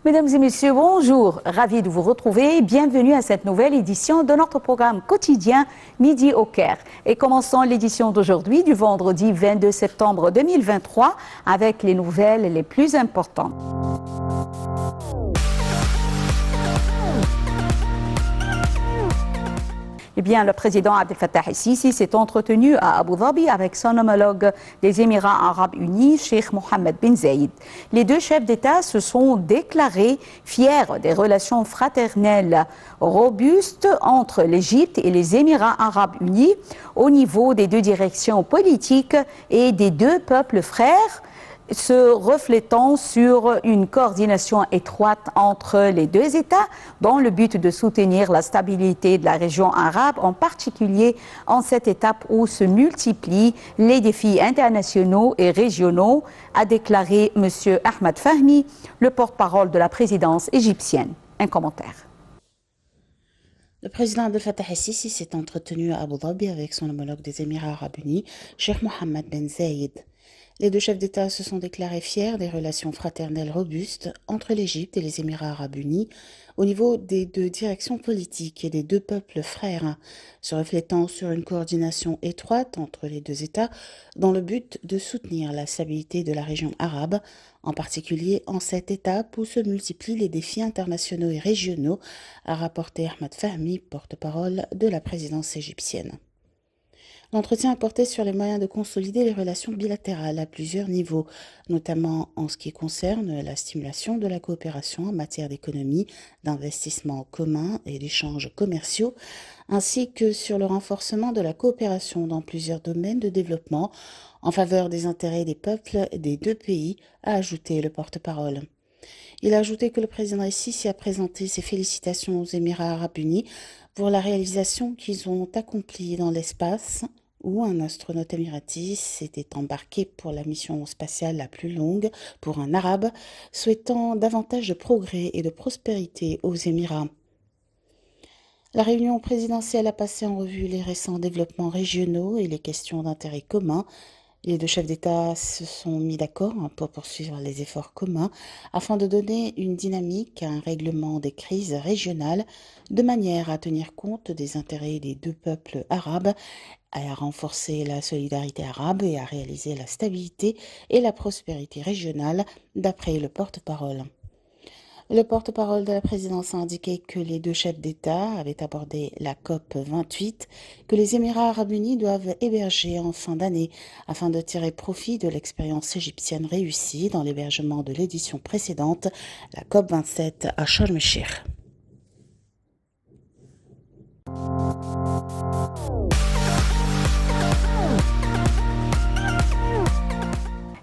Mesdames et messieurs, bonjour. Ravi de vous retrouver. Bienvenue à cette nouvelle édition de notre programme quotidien Midi au Caire. Et commençons l'édition d'aujourd'hui, du vendredi 22 septembre 2023, avec les nouvelles les plus importantes. Eh bien, le président Abdel Fattah el-Sisi s'est entretenu à Abu Dhabi avec son homologue des Émirats arabes unis, Cheikh Mohammed bin Zayed. Les deux chefs d'État se sont déclarés fiers des relations fraternelles robustes entre l'Égypte et les Émirats arabes unis au niveau des deux directions politiques et des deux peuples frères, se reflétant sur une coordination étroite entre les deux États dans le but de soutenir la stabilité de la région arabe, en particulier en cette étape où se multiplient les défis internationaux et régionaux, a déclaré M. Ahmed Fahmi, le porte-parole de la présidence égyptienne. Un commentaire. Le président Abdel Fattah el-Sisi s'est entretenu à Abu Dhabi avec son homologue des Émirats arabes unis, Cheikh Mohammed bin Zayed. Les deux chefs d'État se sont déclarés fiers des relations fraternelles robustes entre l'Égypte et les Émirats arabes unis au niveau des deux directions politiques et des deux peuples frères, se reflétant sur une coordination étroite entre les deux États dans le but de soutenir la stabilité de la région arabe, en particulier en cette étape où se multiplient les défis internationaux et régionaux, a rapporté Ahmed Fahmi, porte-parole de la présidence égyptienne. L'entretien a porté sur les moyens de consolider les relations bilatérales à plusieurs niveaux, notamment en ce qui concerne la stimulation de la coopération en matière d'économie, d'investissement commun et d'échanges commerciaux, ainsi que sur le renforcement de la coopération dans plusieurs domaines de développement en faveur des intérêts des peuples des deux pays, a ajouté le porte-parole. Il a ajouté que le président el-Sisi a présenté ses félicitations aux Émirats arabes unis pour la réalisation qu'ils ont accomplie dans l'espace, où un astronaute émirati s'était embarqué pour la mission spatiale la plus longue pour un arabe, souhaitant davantage de progrès et de prospérité aux Émirats. La réunion présidentielle a passé en revue les récents développements régionaux et les questions d'intérêt commun. Les deux chefs d'État se sont mis d'accord pour poursuivre les efforts communs afin de donner une dynamique à un règlement des crises régionales de manière à tenir compte des intérêts des deux peuples arabes, à renforcer la solidarité arabe et à réaliser la stabilité et la prospérité régionale, d'après le porte-parole. Le porte-parole de la présidence a indiqué que les deux chefs d'État avaient abordé la COP 28 que les Émirats arabes unis doivent héberger en fin d'année afin de tirer profit de l'expérience égyptienne réussie dans l'hébergement de l'édition précédente, la COP 27 à Sharm el-Sheikh.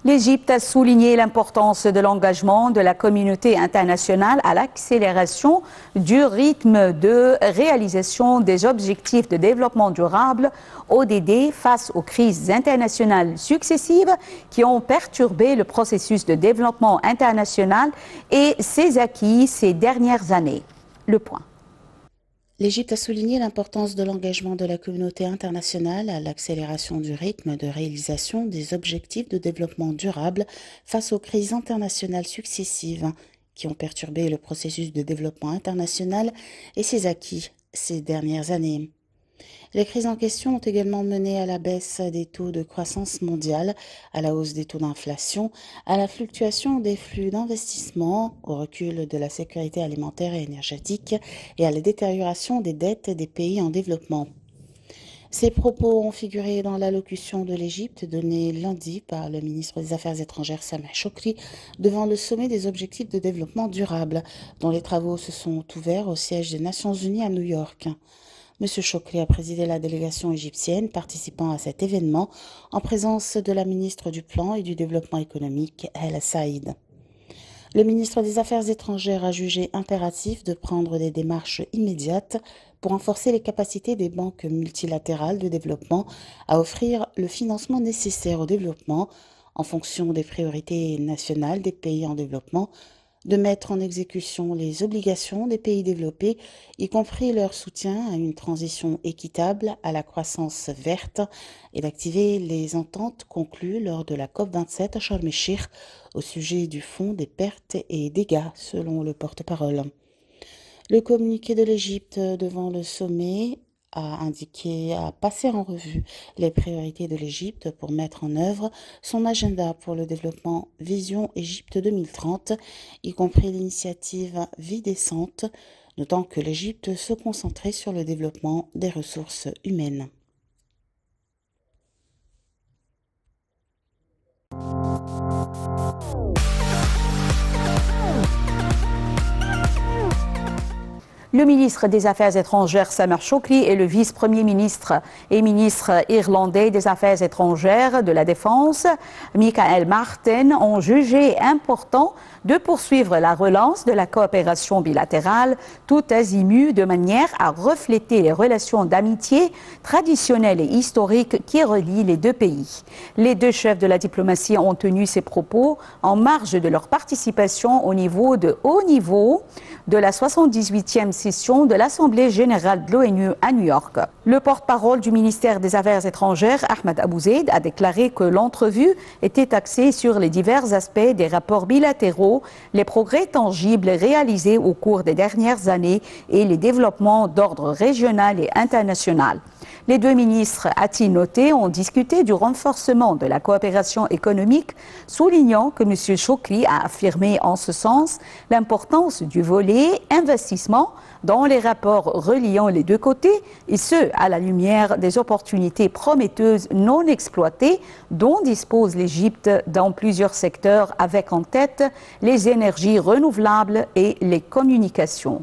L'Égypte a souligné l'importance de l'engagement de la communauté internationale à l'accélération du rythme de réalisation des objectifs de développement durable ODD face aux crises internationales successives qui ont perturbé le processus de développement international et ses acquis ces dernières années. Le point. L'Égypte a souligné l'importance de l'engagement de la communauté internationale à l'accélération du rythme de réalisation des objectifs de développement durable face aux crises internationales successives qui ont perturbé le processus de développement international et ses acquis ces dernières années. Les crises en question ont également mené à la baisse des taux de croissance mondiale, à la hausse des taux d'inflation, à la fluctuation des flux d'investissement, au recul de la sécurité alimentaire et énergétique et à la détérioration des dettes des pays en développement. Ces propos ont figuré dans l'allocution de l'Égypte donnée lundi par le ministre des Affaires étrangères Sameh Shoukry devant le sommet des objectifs de développement durable, dont les travaux se sont ouverts au siège des Nations Unies à New York. M. Shoukry a présidé la délégation égyptienne participant à cet événement en présence de la ministre du Plan et du Développement économique, El Saïd. Le ministre des Affaires étrangères a jugé impératif de prendre des démarches immédiates pour renforcer les capacités des banques multilatérales de développement à offrir le financement nécessaire au développement en fonction des priorités nationales des pays en développement, de mettre en exécution les obligations des pays développés, y compris leur soutien à une transition équitable, à la croissance verte, et d'activer les ententes conclues lors de la COP27 à Sharm el-Sheikh au sujet du fonds des pertes et dégâts, selon le porte-parole. Le communiqué de l'Égypte devant le sommet a passé en revue les priorités de l'Égypte pour mettre en œuvre son agenda pour le développement Vision Égypte 2030, y compris l'initiative Vie décente, notant que l'Égypte se concentrait sur le développement des ressources humaines. Le ministre des Affaires étrangères Samir Choukri et le vice-premier ministre et ministre irlandais des Affaires étrangères de la Défense, Michael Martin, ont jugé important de poursuivre la relance de la coopération bilatérale tout azimut de manière à refléter les relations d'amitié traditionnelles et historiques qui relient les deux pays. Les deux chefs de la diplomatie ont tenu ces propos en marge de leur participation au niveau de haut niveau de la 78e session de l'Assemblée générale de l'ONU à New York. Le porte-parole du ministère des Affaires étrangères, Ahmed Abou Zeid, a déclaré que l'entrevue était axée sur les divers aspects des rapports bilatéraux, les progrès tangibles réalisés au cours des dernières années et les développements d'ordre régional et international. Les deux ministres, a-t-il noté, ont discuté du renforcement de la coopération économique, soulignant que M. Choukri a affirmé en ce sens l'importance du volet investissement dans les rapports reliant les deux côtés, et ce, à la lumière des opportunités prometteuses non exploitées dont dispose l'Égypte dans plusieurs secteurs, avec en tête les énergies renouvelables et les communications.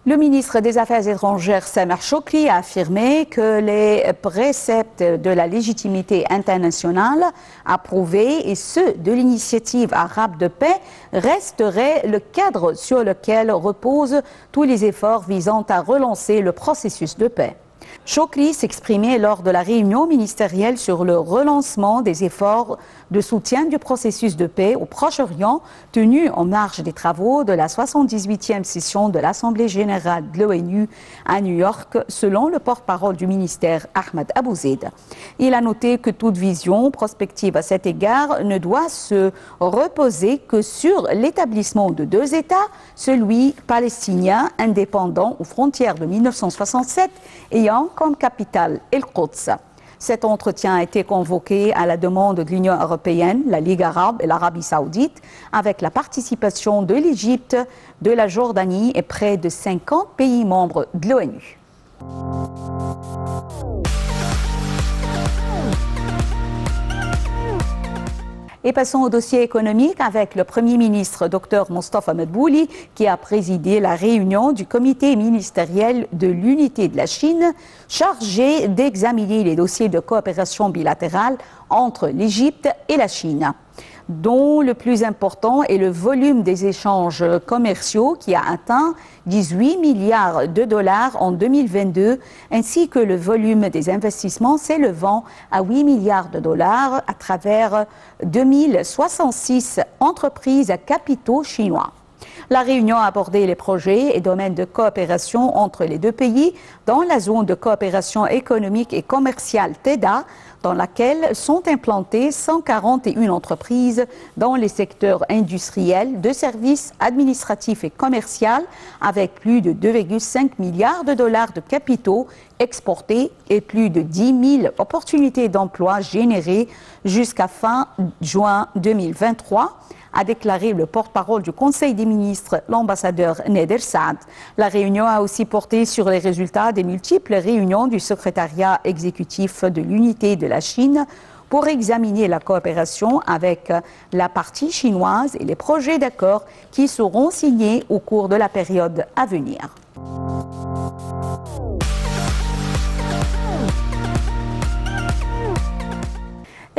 Le ministre des Affaires étrangères, Samir Choukri, a affirmé que les préceptes de la légitimité internationale approuvés et ceux de l'initiative arabe de paix resteraient le cadre sur lequel reposent tous les efforts visant à relancer le processus de paix. Choukri s'exprimait lors de la réunion ministérielle sur le relancement des efforts de soutien du processus de paix au Proche-Orient, tenue en marge des travaux de la 78e session de l'Assemblée générale de l'ONU à New York, selon le porte-parole du ministère, Ahmed Abou Zeid. Il a noté que toute vision prospective à cet égard ne doit se reposer que sur l'établissement de deux États, celui palestinien indépendant aux frontières de 1967, ayant comme capitale El-Quds. Cet entretien a été convoqué à la demande de l'Union européenne, la Ligue arabe et l'Arabie saoudite, avec la participation de l'Égypte, de la Jordanie et près de 50 pays membres de l'ONU. Et passons au dossier économique avec le Premier ministre Dr Mostafa Medbouli qui a présidé la réunion du comité ministériel de l'unité de la Chine chargé d'examiner les dossiers de coopération bilatérale entre l'Égypte et la Chine, dont le plus important est le volume des échanges commerciaux qui a atteint 18 milliards de dollars en 2022, ainsi que le volume des investissements s'élevant à 8 milliards de dollars à travers 2066 entreprises à capitaux chinois. La réunion a abordé les projets et domaines de coopération entre les deux pays dans la zone de coopération économique et commerciale TEDA, dans laquelle sont implantées 141 entreprises dans les secteurs industriels, de services administratifs et commerciaux, avec plus de 2,5 milliards de dollars de capitaux exportés et plus de 10 000 opportunités d'emploi générées jusqu'à fin juin 2023, a déclaré le porte-parole du Conseil des ministres, l'ambassadeur Nader Saad. La réunion a aussi porté sur les résultats des multiples réunions du secrétariat exécutif de l'unité de la Chine pour examiner la coopération avec la partie chinoise et les projets d'accord qui seront signés au cours de la période à venir.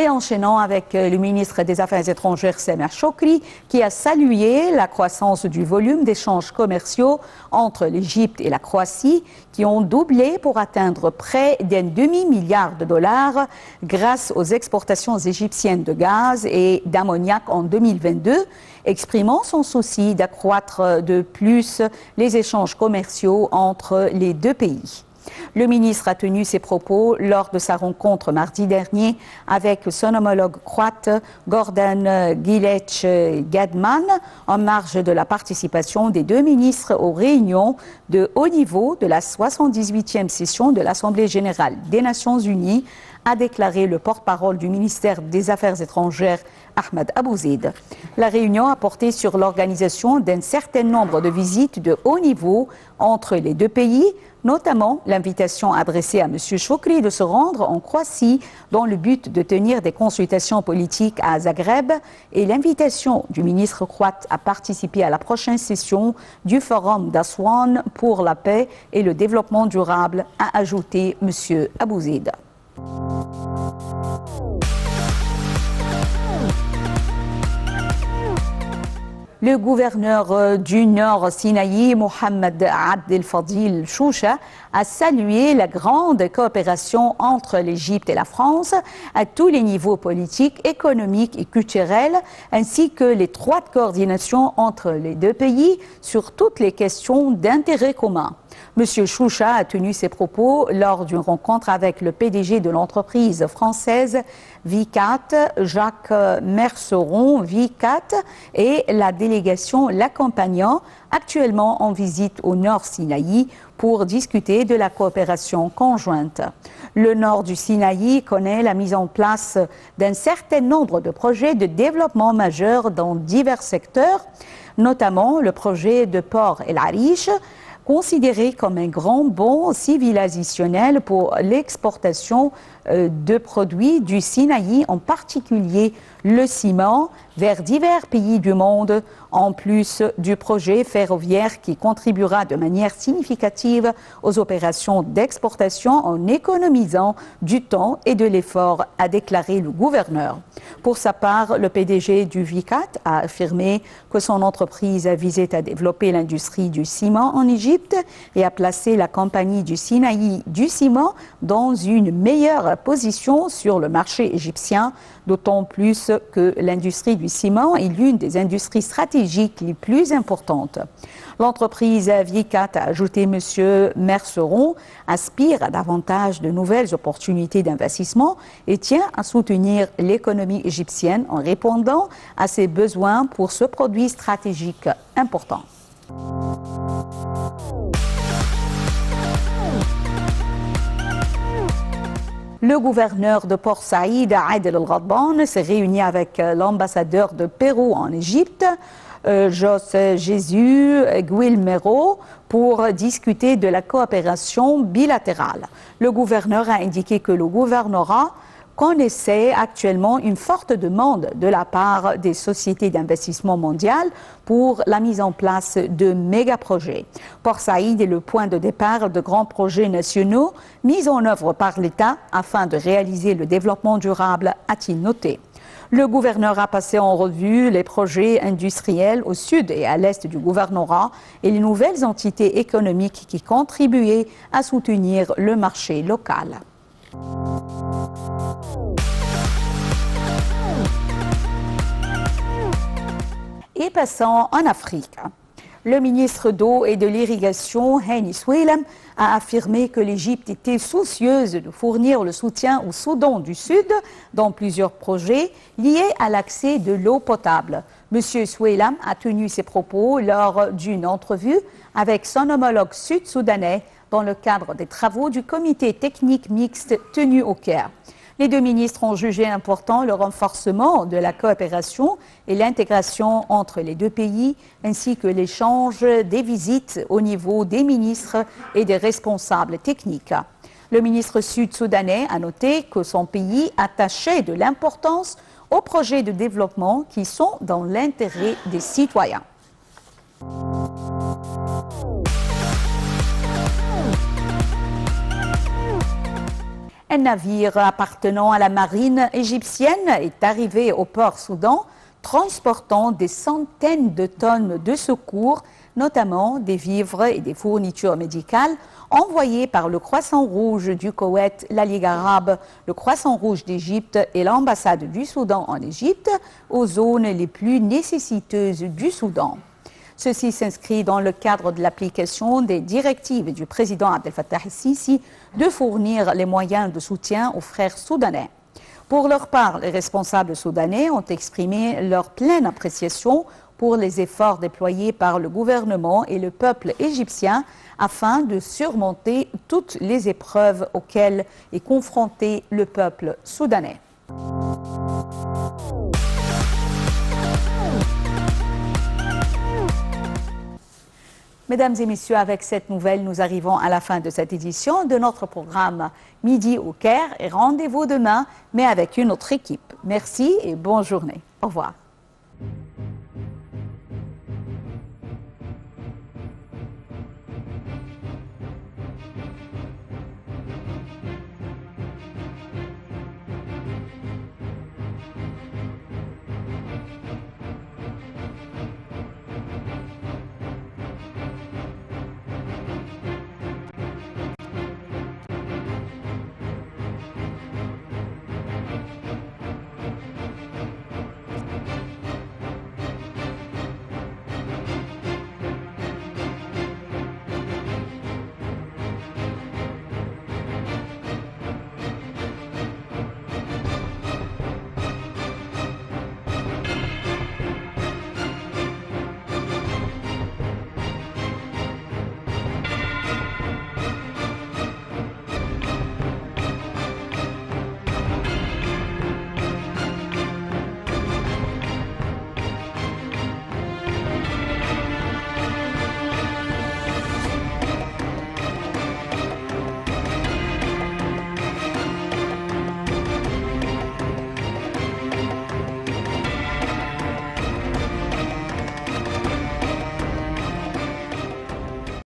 Et enchaînant avec le ministre des Affaires étrangères, Sameh Shoukry, qui a salué la croissance du volume d'échanges commerciaux entre l'Égypte et la Croatie, qui ont doublé pour atteindre près d'un demi-milliard de dollars grâce aux exportations égyptiennes de gaz et d'ammoniac en 2022, exprimant son souci d'accroître de plus les échanges commerciaux entre les deux pays. Le ministre a tenu ses propos lors de sa rencontre mardi dernier avec son homologue croate Gordan Gilec Gadman en marge de la participation des deux ministres aux réunions de haut niveau de la 78e session de l'Assemblée générale des Nations unies, a déclaré le porte-parole du ministère des Affaires étrangères, Ahmed Abouzeid. La réunion a porté sur l'organisation d'un certain nombre de visites de haut niveau entre les deux pays, notamment l'invitation adressée à M. Shoukry de se rendre en Croatie dans le but de tenir des consultations politiques à Zagreb et l'invitation du ministre croate à participer à la prochaine session du Forum d'Aswan pour la paix et le développement durable, a ajouté M. Abouzeid. Le gouverneur du Nord Sinaï, Mohamed Abdel Fadil Choucha, a salué la grande coopération entre l'Égypte et la France à tous les niveaux politiques, économiques et culturels, ainsi que l'étroite coordination entre les deux pays sur toutes les questions d'intérêt commun. M. Choucha a tenu ses propos lors d'une rencontre avec le PDG de l'entreprise française Vicat, Jacques Merceron Vicat, et la délégation l'accompagnant, actuellement en visite au Nord Sinaï, pour discuter de la coopération conjointe. Le nord du Sinaï connaît la mise en place d'un certain nombre de projets de développement majeurs dans divers secteurs, notamment le projet de Port El Arish, considéré comme un grand bond civilisationnel pour l'exportation de produits du Sinaï, en particulier le ciment, vers divers pays du monde, en plus du projet ferroviaire qui contribuera de manière significative aux opérations d'exportation en économisant du temps et de l'effort, a déclaré le gouverneur. Pour sa part, le PDG du Vicat a affirmé que son entreprise visait à développer l'industrie du ciment en Égypte et à placer la compagnie du Sinaï du ciment dans une meilleure position sur le marché égyptien, d'autant plus que l'industrie du ciment est l'une des industries stratégiques les plus importantes. L'entreprise Vicat, a ajouté M. Merceron, aspire à davantage de nouvelles opportunités d'investissement et tient à soutenir l'économie égyptienne en répondant à ses besoins pour ce produit stratégique important. Le gouverneur de Port Saïd, Adel El-Ghadban, s'est réuni avec l'ambassadeur de Pérou en Égypte, José Jésus Guilmero, pour discuter de la coopération bilatérale. Le gouverneur a indiqué que le gouvernorat connaissait actuellement une forte demande de la part des sociétés d'investissement mondiales pour la mise en place de méga-projets. Port Saïd est le point de départ de grands projets nationaux mis en œuvre par l'État afin de réaliser le développement durable, a-t-il noté. Le gouverneur a passé en revue les projets industriels au sud et à l'est du gouvernorat et les nouvelles entités économiques qui contribuaient à soutenir le marché local. Et passons en Afrique. Le ministre d'eau et de l'irrigation, Hani Soueilem, a affirmé que l'Égypte était soucieuse de fournir le soutien au Soudan du Sud dans plusieurs projets liés à l'accès de l'eau potable. M. Soueilem a tenu ses propos lors d'une entrevue avec son homologue sud-soudanais dans le cadre des travaux du comité technique mixte tenu au Caire. Les deux ministres ont jugé important le renforcement de la coopération et l'intégration entre les deux pays, ainsi que l'échange des visites au niveau des ministres et des responsables techniques. Le ministre sud-soudanais a noté que son pays attachait de l'importance aux projets de développement qui sont dans l'intérêt des citoyens. Un navire appartenant à la marine égyptienne est arrivé au port Soudan, transportant des centaines de tonnes de secours, notamment des vivres et des fournitures médicales envoyées par le Croissant Rouge du Koweït, la Ligue arabe, le Croissant Rouge d'Égypte et l'ambassade du Soudan en Égypte aux zones les plus nécessiteuses du Soudan. Ceci s'inscrit dans le cadre de l'application des directives du président Abdel Fattah el-Sisi de fournir les moyens de soutien aux frères soudanais. Pour leur part, les responsables soudanais ont exprimé leur pleine appréciation pour les efforts déployés par le gouvernement et le peuple égyptien afin de surmonter toutes les épreuves auxquelles est confronté le peuple soudanais. Mesdames et messieurs, avec cette nouvelle, nous arrivons à la fin de cette édition de notre programme Midi au Caire et rendez-vous demain, mais avec une autre équipe. Merci et bonne journée. Au revoir.